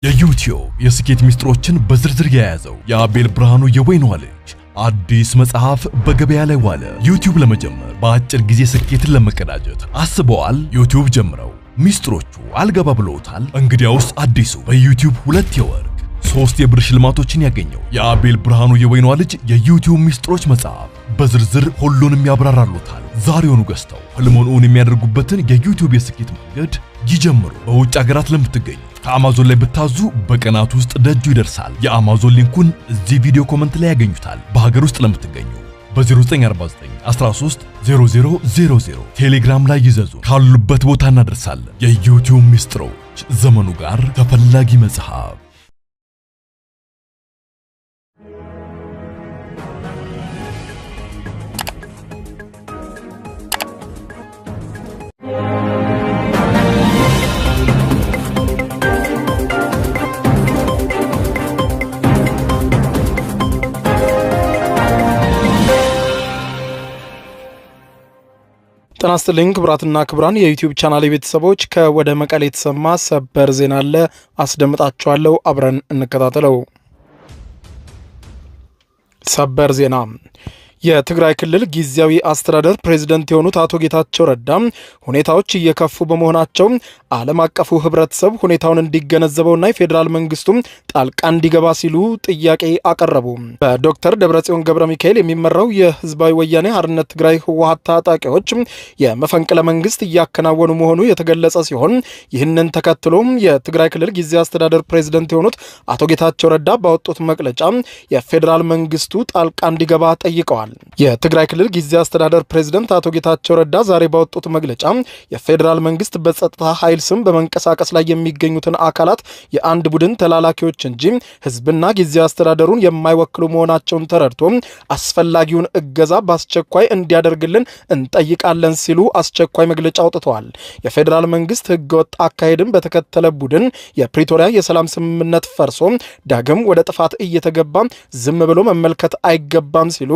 የዩቲዩብ የስኬት ሚስጥሮችን በዝርዝር የያዘው የአቤል ብርሃኑ የወይኗ ልጅ አዲስ መጽሐፍ በገበያ ላይ ዋለ። ዩቲዩብ ለመጀመር በአጭር ጊዜ ስኬትን ለመቀዳጀት አስበዋል? ዩቲዩብ ጀምረው ሚስጥሮቹ አልገባ ብለውታል? እንግዲያውስ አዲሱ በዩቲዩብ 2 የወርቅ 3 የብር ሽልማቶችን ያገኘው የአቤል ብርሃኑ የወይኗ ልጅ የዩቲዩብ ሚስጥሮች መጽሐፍ በዝርዝር ሁሉንም ያብራራሉታል። ዛሬውኑ ገዝተው ህልሞን የሚያደርጉበትን የዩቲዩብ የስኬት መንገድ ይጀምሩ። በውጭ ሀገራት ለምትገኙ ከአማዞን ላይ ብታዙ በቀናት ውስጥ ደጁ ይደርሳል። የአማዞን ሊንኩን እዚህ ቪዲዮ ኮሜንት ላይ ያገኙታል። በሀገር ውስጥ ለምትገኙ በ0949 13 0000 ቴሌግራም ላይ ይዘዙ። ካሉበት ቦታ እናደርሳለን። የዩቲዩብ ሚስጥሮች ዘመኑ ጋር ተፈላጊ መጽሐፍ። ጤና ይስጥልኝ ክቡራትና ክቡራን የዩቲዩብ ቻናል ቤተሰቦች፣ ከወደ መቀሌ የተሰማ ሰበር ዜና አለ፣ አስደምጣችኋለሁ። አብረን እንከታተለው። ሰበር ዜና። የትግራይ ክልል ጊዜያዊ አስተዳደር ፕሬዝዳንት የሆኑት አቶ ጌታቸው ረዳ ሁኔታዎች እየከፉ በመሆናቸው ዓለም አቀፉ ህብረተሰብ ሁኔታውን እንዲገነዘበውና የፌዴራል መንግስቱ ጣልቃ እንዲገባ ሲሉ ጥያቄ አቀረቡ። በዶክተር ደብረጽዮን ገብረ ሚካኤል የሚመራው የህዝባዊ ወያኔ ሓርነት ትግራይ ህወሓት ታጣቂዎች የመፈንቅለ መንግስት እያከናወኑ መሆኑ የተገለጸ ሲሆን ይህንን ተከትሎ የትግራይ ክልል ጊዜያዊ አስተዳደር ፕሬዝዳንት የሆኑት አቶ ጌታቸው ረዳ ባወጡት መግለጫ የፌዴራል መንግስቱ ጣልቃ እንዲገባ ጠይቀዋል። የትግራይ ክልል ጊዜያዊ አስተዳደር ፕሬዝዳንት አቶ ጌታቸው ረዳ ዛሬ ባወጡት መግለጫ የፌዴራል መንግስት በጸጥታ ኃይል ስም በመንቀሳቀስ ላይ የሚገኙትን አካላት የአንድ ቡድን ተላላኪዎች እንጂ ህዝብና ጊዜያዊ አስተዳደሩን የማይወክሉ መሆናቸውን ተረድቶ አስፈላጊውን እገዛ በአስቸኳይ እንዲያደርግልን እንጠይቃለን ሲሉ አስቸኳይ መግለጫ አውጥተዋል። የፌዴራል መንግስት ህገወጥ አካሄድን በተከተለ ቡድን የፕሪቶሪያ የሰላም ስምምነት ፈርሶ ዳግም ወደ ጥፋት እየተገባ ዝም ብሎ መመልከት አይገባም ሲሉ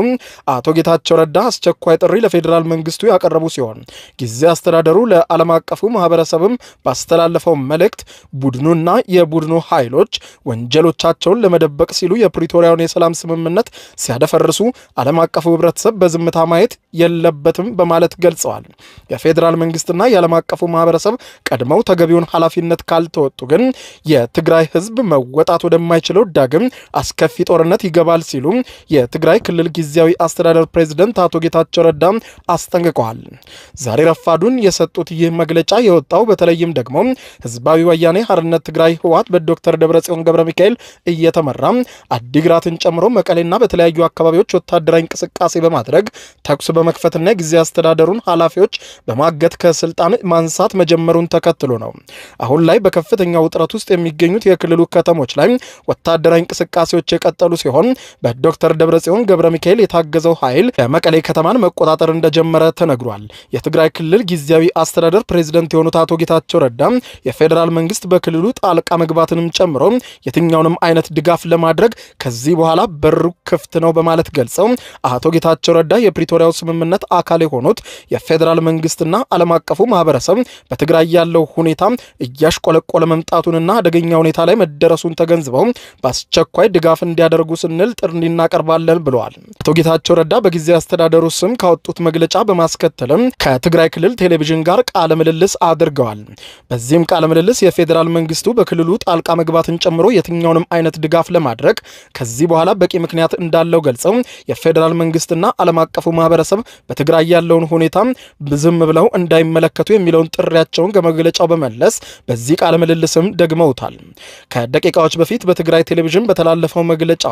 አቶ ጌታቸው ረዳ አስቸኳይ ጥሪ ለፌዴራል መንግስቱ ያቀረቡ ሲሆን ጊዜያዊ አስተዳደሩ ለዓለም አቀፉ ማህበረሰብም ባስተላለፈው መልእክት ቡድኑና የቡድኑ ኃይሎች ወንጀሎቻቸውን ለመደበቅ ሲሉ የፕሪቶሪያውን የሰላም ስምምነት ሲያደፈርሱ ዓለም አቀፉ ህብረተሰብ በዝምታ ማየት የለበትም በማለት ገልጸዋል። የፌዴራል መንግስትና የዓለም አቀፉ ማህበረሰብ ቀድመው ተገቢውን ኃላፊነት ካልተወጡ ግን የትግራይ ህዝብ መወጣት ወደማይችለው ዳግም አስከፊ ጦርነት ይገባል ሲሉ የትግራይ ክልል ጊዜያዊ አስተዳደር ፕሬዝዳንት አቶ ጌታቸው ረዳ አስጠንቅቀዋል። ዛሬ ረፋዱን የሰጡት ይህ መግለጫ የወጣው በተለይም ደግሞ ህዝባዊ ወያኔ ሓርነት ትግራይ ህወሓት በዶክተር ደብረጽዮን ገብረ ሚካኤል እየተመራ አዲግራትን ጨምሮ መቀሌና በተለያዩ አካባቢዎች ወታደራዊ እንቅስቃሴ በማድረግ ተኩስ በመክፈትና ጊዜያዊ አስተዳደሩን ኃላፊዎች በማገት ከስልጣን ማንሳት መጀመሩን ተከትሎ ነው። አሁን ላይ በከፍተኛ ውጥረት ውስጥ የሚገኙት የክልሉ ከተሞች ላይ ወታደራዊ እንቅስቃሴዎች የቀጠሉ ሲሆን በዶክተር ደብረጽዮን ገብረ ሚካኤል የታገዘው ኃይል የመቀሌ ከተማን መቆጣጠር እንደጀመረ ተነግሯል። የትግራይ ክልል ጊዜያዊ አስተዳደር ፕሬዝዳንት የሆኑት አቶ ጌታቸው ረዳ የፌዴራል መንግስት በክልሉ ጣልቃ መግባትንም ጨምሮ የትኛውንም አይነት ድጋፍ ለማድረግ ከዚህ በኋላ በሩ ክፍት ነው በማለት ገልጸው አቶ ጌታቸው ረዳ የፕሪቶሪያው ስምምነት አካል የሆኑት የፌዴራል መንግስትና ዓለም አቀፉ ማህበረሰብ በትግራይ ያለው ሁኔታ እያሽቆለቆለ መምጣቱንና አደገኛ ሁኔታ ላይ መደረሱን ተገንዝበው በአስቸኳይ ድጋፍ እንዲያደርጉ ስንል ጥሪ እናቀርባለን ብለዋል። አቶ ጌታቸው ረዳ በጊዜያዊ አስተዳደሩ ስም ካወጡት መግለጫ በማስከተልም ከትግራይ ክልል ቴሌቪዥን ጋር ቃለ ምልልስ አድርገዋል። በዚህም ቃለ ምልልስ የፌዴራል መንግስቱ በክልሉ ጣልቃ መግባትን ጨምሮ የትኛውንም አይነት ድጋፍ ለማድረግ ከዚህ በኋላ በቂ ምክንያት እንዳለው ገልጸው የፌዴራል መንግስትና ዓለም አቀፉ ማህበረሰብ በትግራይ ያለውን ሁኔታ ዝም ብለው እንዳይመለከቱ የሚለውን ጥሪያቸውን ከመግለጫው በመለስ በዚህ ቃለ ምልልስም ደግመውታል። ከደቂቃዎች በፊት በትግራይ ቴሌቪዥን በተላለፈው መግለጫ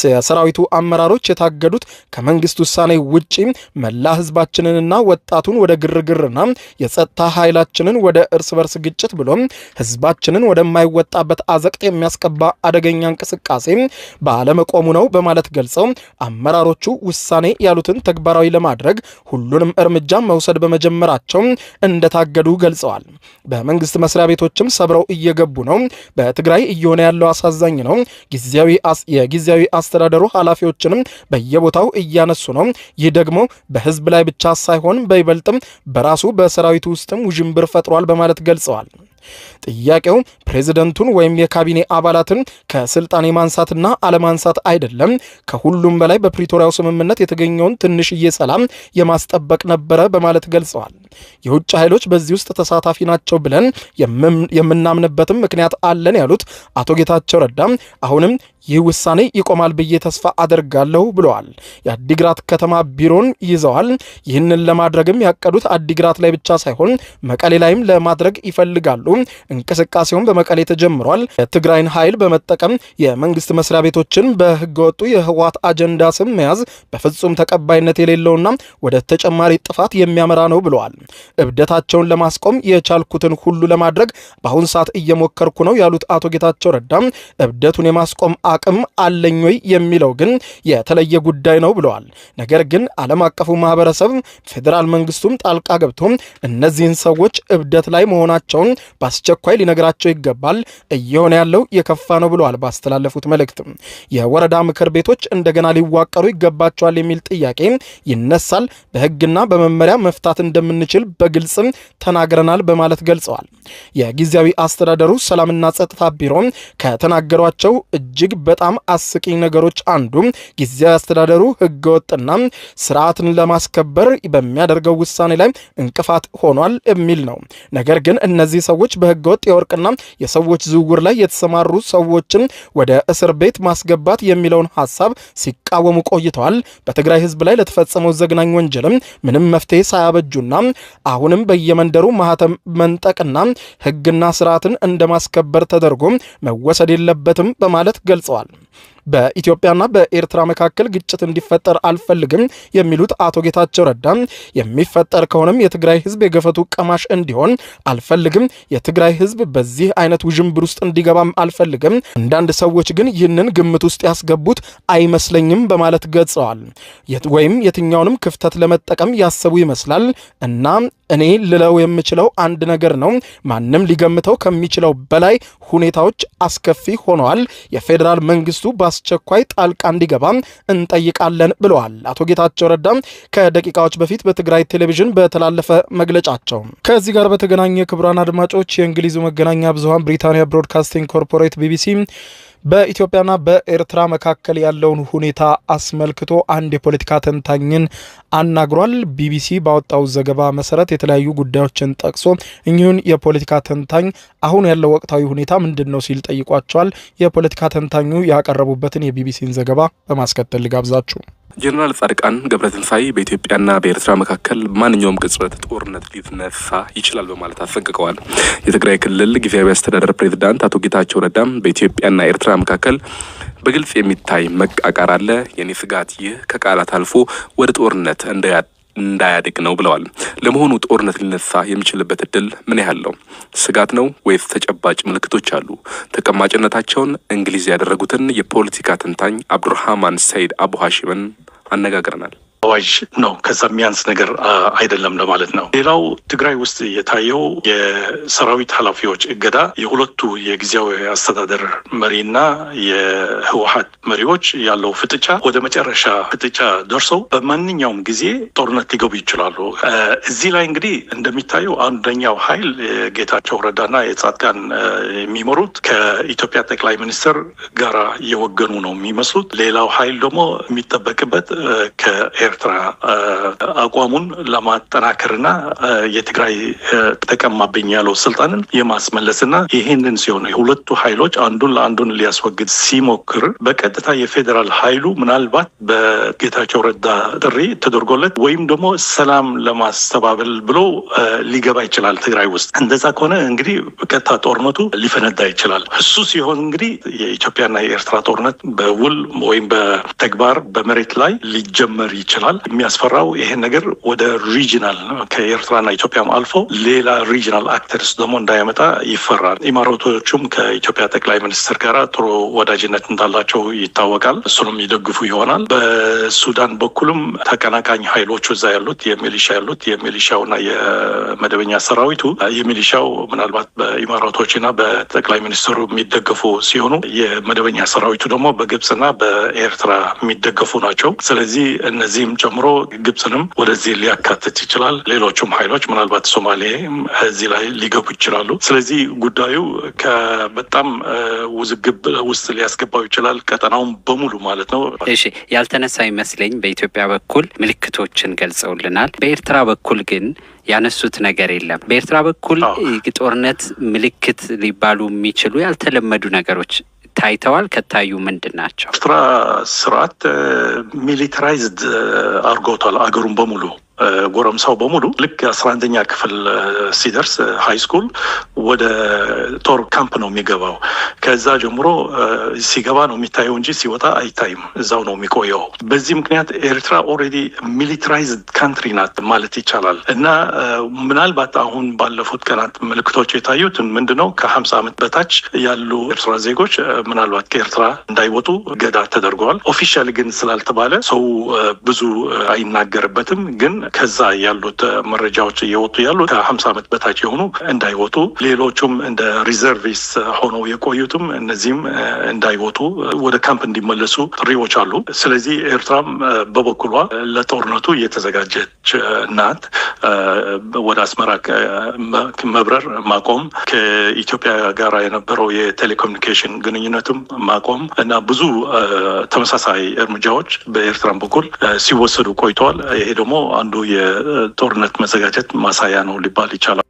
የሰራዊቱ አመራሮች የታገዱት ከመንግስት ውሳኔ ውጪ መላ ህዝባችንንና ወጣቱን ወደ ግርግርና የጸጥታ ኃይላችንን ወደ እርስ በርስ ግጭት ብሎም ህዝባችንን ወደማይወጣበት አዘቅት የሚያስቀባ አደገኛ እንቅስቃሴ ባለመቆሙ ነው በማለት ገልጸው አመራሮቹ ውሳኔ ያሉትን ተግባራዊ ለማድረግ ሁሉንም እርምጃ መውሰድ በመጀመራቸው እንደታገዱ ገልጸዋል። በመንግስት መስሪያ ቤቶችም ሰብረው እየገቡ ነው። በትግራይ እየሆነ ያለው አሳዛኝ ነው። የጊዜያዊ አስተዳደሩ ኃላፊዎችንም በየቦታው እያነሱ ነው። ይህ ደግሞ በህዝብ ላይ ብቻ ሳይሆን በይበልጥም በራሱ በሰራዊቱ ውስጥም ውዥንብር ፈጥሯል በማለት ገልጸዋል። ጥያቄው ፕሬዝዳንቱን ወይም የካቢኔ አባላትን ከስልጣን የማንሳትና አለማንሳት አይደለም፣ ከሁሉም በላይ በፕሪቶሪያው ስምምነት የተገኘውን ትንሽዬ ሰላም የማስጠበቅ ነበረ በማለት ገልጸዋል። የውጭ ኃይሎች በዚህ ውስጥ ተሳታፊ ናቸው ብለን የምናምንበትም ምክንያት አለን ያሉት አቶ ጌታቸው ረዳ አሁንም ይህ ውሳኔ ይቆማል ብዬ ተስፋ አደርጋለሁ ብለዋል። የአዲግራት ከተማ ቢሮን ይዘዋል። ይህንን ለማድረግም ያቀዱት አዲግራት ላይ ብቻ ሳይሆን መቀሌ ላይም ለማድረግ ይፈልጋሉ። እንቅስቃሴውን በመቀሌ ተጀምሯል። የትግራይን ኃይል በመጠቀም የመንግስት መስሪያ ቤቶችን በህገወጡ የህወሓት አጀንዳ ስም መያዝ በፍጹም ተቀባይነት የሌለውና ወደ ተጨማሪ ጥፋት የሚያመራ ነው ብለዋል። እብደታቸውን ለማስቆም የቻልኩትን ሁሉ ለማድረግ በአሁን ሰዓት እየሞከርኩ ነው ያሉት አቶ ጌታቸው ረዳ እብደቱን የማስቆም አቅም አለኝ ወይ የሚለው ግን የተለየ ጉዳይ ነው ብለዋል። ነገር ግን ዓለም አቀፉ ማህበረሰብ ፌዴራል መንግስቱም ጣልቃ ገብቶ እነዚህን ሰዎች እብደት ላይ መሆናቸውን በአስቸኳይ ሊነግራቸው ይገባል፣ እየሆነ ያለው የከፋ ነው ብለዋል። ባስተላለፉት መልእክት የወረዳ ምክር ቤቶች እንደገና ሊዋቀሩ ይገባቸዋል የሚል ጥያቄ ይነሳል፣ በህግና በመመሪያ መፍታት እንደምንችል በግልጽ ተናግረናል በማለት ገልጸዋል። የጊዜያዊ አስተዳደሩ ሰላምና ጸጥታ ቢሮ ከተናገሯቸው እጅግ በጣም አስቂኝ ነገሮች አንዱ ጊዜያዊ አስተዳደሩ ህገወጥና ስርዓትን ለማስከበር በሚያደርገው ውሳኔ ላይ እንቅፋት ሆኗል የሚል ነው። ነገር ግን እነዚህ ሰዎች በህገወጥ የወርቅና የሰዎች ዝውውር ላይ የተሰማሩ ሰዎችን ወደ እስር ቤት ማስገባት የሚለውን ሐሳብ ሲቃወሙ ቆይተዋል። በትግራይ ህዝብ ላይ ለተፈጸመው ዘግናኝ ወንጀልም ምንም መፍትሄ ሳያበጁና አሁንም በየመንደሩ ማህተም መንጠቅና ህግና ስርዓትን እንደማስከበር ተደርጎ መወሰድ የለበትም በማለት ገልጸዋል። በኢትዮጵያና በኤርትራ መካከል ግጭት እንዲፈጠር አልፈልግም የሚሉት አቶ ጌታቸው ረዳ የሚፈጠር ከሆነም የትግራይ ህዝብ የገፈቱ ቀማሽ እንዲሆን አልፈልግም፣ የትግራይ ህዝብ በዚህ አይነት ውዥንብር ውስጥ እንዲገባም አልፈልግም፣ አንዳንድ ሰዎች ግን ይህንን ግምት ውስጥ ያስገቡት አይመስለኝም በማለት ገልጸዋል። ወይም የትኛውንም ክፍተት ለመጠቀም ያሰቡ ይመስላል እና እኔ ልለው የምችለው አንድ ነገር ነው። ማንም ሊገምተው ከሚችለው በላይ ሁኔታዎች አስከፊ ሆነዋል። የፌዴራል መንግስቱ በአስቸኳይ ጣልቃ እንዲገባ እንጠይቃለን ብለዋል አቶ ጌታቸው ረዳ ከደቂቃዎች በፊት በትግራይ ቴሌቪዥን በተላለፈ መግለጫቸው። ከዚህ ጋር በተገናኘ ክቡራን አድማጮች የእንግሊዙ መገናኛ ብዙሃን ብሪታንያ ብሮድካስቲንግ ኮርፖሬት ቢቢሲ በኢትዮጵያና በኤርትራ መካከል ያለውን ሁኔታ አስመልክቶ አንድ የፖለቲካ ተንታኝን አናግሯል። ቢቢሲ ባወጣው ዘገባ መሰረት የተለያዩ ጉዳዮችን ጠቅሶ እኚሁን የፖለቲካ ተንታኝ አሁን ያለው ወቅታዊ ሁኔታ ምንድነው ሲል ጠይቋቸዋል። የፖለቲካ ተንታኙ ያቀረቡበትን የቢቢሲን ዘገባ በማስከተል ልጋብዛችሁ። ጀነራል ጻድቃን ገብረትንሳኤ በኢትዮጵያና በኤርትራ መካከል ማንኛውም ቅጽበት ጦርነት ሊነሳ ይችላል በማለት አስጠንቅቀዋል። የትግራይ ክልል ጊዜያዊ አስተዳደር ፕሬዝዳንት አቶ ጌታቸው ረዳም በኢትዮጵያና ኤርትራ መካከል በግልጽ የሚታይ መቃቃር አለ፣ የኔ ስጋት ይህ ከቃላት አልፎ ወደ ጦርነት እንዳያድግ ነው ብለዋል። ለመሆኑ ጦርነት ሊነሳ የሚችልበት እድል ምን ያህል ነው? ስጋት ነው ወይስ ተጨባጭ ምልክቶች አሉ? ተቀማጭነታቸውን እንግሊዝ ያደረጉትን የፖለቲካ ተንታኝ አብዱራህማን ሰይድ አቡ ሀሺምን አነጋግረናል። አዋጅ ነው፣ ከዛ የሚያንስ ነገር አይደለም ለማለት ነው። ሌላው ትግራይ ውስጥ የታየው የሰራዊት ኃላፊዎች እገዳ የሁለቱ የጊዜያዊ አስተዳደር መሪና የህወሓት መሪዎች ያለው ፍጥጫ ወደ መጨረሻ ፍጥጫ ደርሰው በማንኛውም ጊዜ ጦርነት ሊገቡ ይችላሉ። እዚህ ላይ እንግዲህ እንደሚታየው አንደኛው ኃይል ጌታቸው ረዳና የጻድቃን የሚመሩት ከኢትዮጵያ ጠቅላይ ሚኒስትር ጋራ የወገኑ ነው የሚመስሉት። ሌላው ኃይል ደግሞ የሚጠበቅበት ከኤርትራ አቋሙን ለማጠናከርና የትግራይ ተቀማብኝ ያለው ስልጣንን የማስመለስና ይህንን ሲሆን የሁለቱ ኃይሎች አንዱን ለአንዱን ሊያስወግድ ሲሞክር በቀጥታ የፌዴራል ኃይሉ ምናልባት በጌታቸው ረዳ ጥሪ ተደርጎለት ወይም ደግሞ ሰላም ለማስተባበል ብሎ ሊገባ ይችላል ትግራይ ውስጥ። እንደዛ ከሆነ እንግዲህ በቀጥታ ጦርነቱ ሊፈነዳ ይችላል። እሱ ሲሆን እንግዲህ የኢትዮጵያና የኤርትራ ጦርነት በውል ወይም በተግባር በመሬት ላይ ሊጀመር ይችላል። የሚያስፈራው ይሄን ነገር ወደ ሪጂናል ከኤርትራና ኢትዮጵያም አልፎ ሌላ ሪጂናል አክተርስ ደግሞ እንዳያመጣ ይፈራል። ኢማራቶቹም ከኢትዮጵያ ጠቅላይ ሚኒስትር ጋር ጥሩ ወዳጅነት እንዳላቸው ይታወቃል። እሱንም ይደግፉ ይሆናል። በሱዳን በኩልም ተቀናቃኝ ኃይሎቹ እዛ ያሉት የሚሊሻውና የመደበኛ ሰራዊቱ የሚሊሻው ምናልባት በኢማራቶችና በጠቅላይ ሚኒስትሩ የሚደገፉ ሲሆኑ የመደበኛ ሰራዊቱ ደግሞ በግብጽና በኤርትራ የሚደገፉ ናቸው። ስለዚህ እነዚህም ሱዳንንም ጨምሮ ግብጽንም ወደዚህ ሊያካትት ይችላል። ሌሎችም ኃይሎች ምናልባት ሶማሌ እዚህ ላይ ሊገቡ ይችላሉ። ስለዚህ ጉዳዩ በጣም ውዝግብ ውስጥ ሊያስገባው ይችላል ቀጠናውን በሙሉ ማለት ነው። እሺ ያልተነሳ ይመስለኝ በኢትዮጵያ በኩል ምልክቶችን ገልጸውልናል። በኤርትራ በኩል ግን ያነሱት ነገር የለም። በኤርትራ በኩል ጦርነት ምልክት ሊባሉ የሚችሉ ያልተለመዱ ነገሮች ታይተዋል። ከታዩ ምንድናቸው? ኤርትራ ስርዓት ሚሊታራይዝድ አርጎታል አገሩን በሙሉ ጎረምሳው በሙሉ ልክ 11ኛ ክፍል ሲደርስ ሃይ ስኩል ወደ ጦር ካምፕ ነው የሚገባው። ከዛ ጀምሮ ሲገባ ነው የሚታየው እንጂ ሲወጣ አይታይም። እዛው ነው የሚቆየው። በዚህ ምክንያት ኤርትራ ኦልሬዲ ሚሊታራይዝድ ካንትሪ ናት ማለት ይቻላል። እና ምናልባት አሁን ባለፉት ቀናት ምልክቶች የታዩት ምንድነው ከ50 ዓመት በታች ያሉ ኤርትራ ዜጎች ምናልባት ከኤርትራ እንዳይወጡ ገዳ ተደርገዋል። ኦፊሻሊ ግን ስላልተባለ ሰው ብዙ አይናገርበትም። ግን ከዛ ያሉት መረጃዎች እየወጡ ያሉት ከ50 ዓመት በታች የሆኑ እንዳይወጡ፣ ሌሎቹም እንደ ሪዘርቪስ ሆነው የቆዩትም እነዚህም እንዳይወጡ ወደ ካምፕ እንዲመለሱ ጥሪዎች አሉ። ስለዚህ ኤርትራም በበኩሏ ለጦርነቱ እየተዘጋጀች ናት። ወደ አስመራ መብረር ማቆም፣ ከኢትዮጵያ ጋር የነበረው የቴሌኮሙኒኬሽን ግንኙነትም ማቆም እና ብዙ ተመሳሳይ እርምጃዎች በኤርትራም በኩል ሲወሰዱ ቆይተዋል። ይሄ ደግሞ አንዱ የጦርነት መዘጋጀት ማሳያ ነው ሊባል ይቻላል።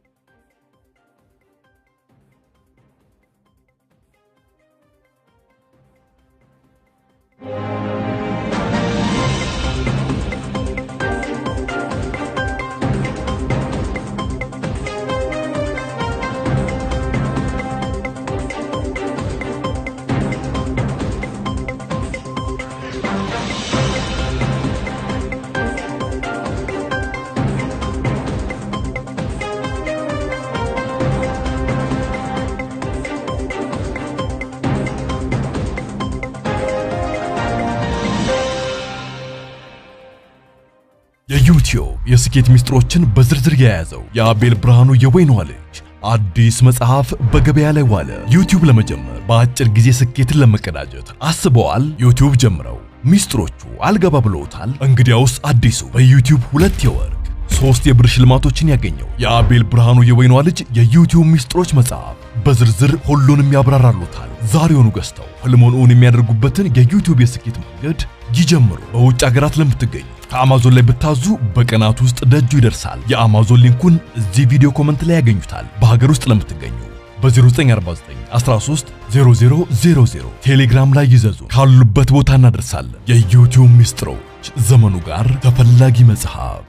የዩቲዩብ የስኬት ሚስጥሮችን በዝርዝር የያዘው የአቤል ብርሃኑ የወይኗ ልጅ አዲስ መጽሐፍ በገበያ ላይ ዋለ። ዩቲዩብ ለመጀመር በአጭር ጊዜ ስኬትን ለመቀዳጀት አስበዋል? ዩቲዩብ ጀምረው ሚስጥሮቹ አልገባ ብለውታል? እንግዲያውስ አዲሱ በዩቲዩብ 2 የወርቅ 3 የብር ሽልማቶችን ያገኘው የአቤል ብርሃኑ የወይኗ ልጅ የዩቲዩብ ሚስጥሮች መጽሐፍ በዝርዝር ሁሉንም ያብራራሉታል። ዛሬውኑ ገዝተው ህልሞን እውን የሚያደርጉበትን የዩቲዩብ የስኬት መንገድ ይጀምሩ። በውጭ ሀገራት ለምትገኙ ከአማዞን ላይ ብታዙ በቀናት ውስጥ ደጁ ይደርሳል። የአማዞን ሊንኩን እዚህ ቪዲዮ ኮሜንት ላይ ያገኙታል። በሀገር ውስጥ ለምትገኙ በ0949 13 0000 ቴሌግራም ላይ ይዘዙ። ካሉበት ቦታ እናደርሳለን። የዩቲዩብ ሚስጥሮች ዘመኑ ጋር ተፈላጊ መጽሐፍ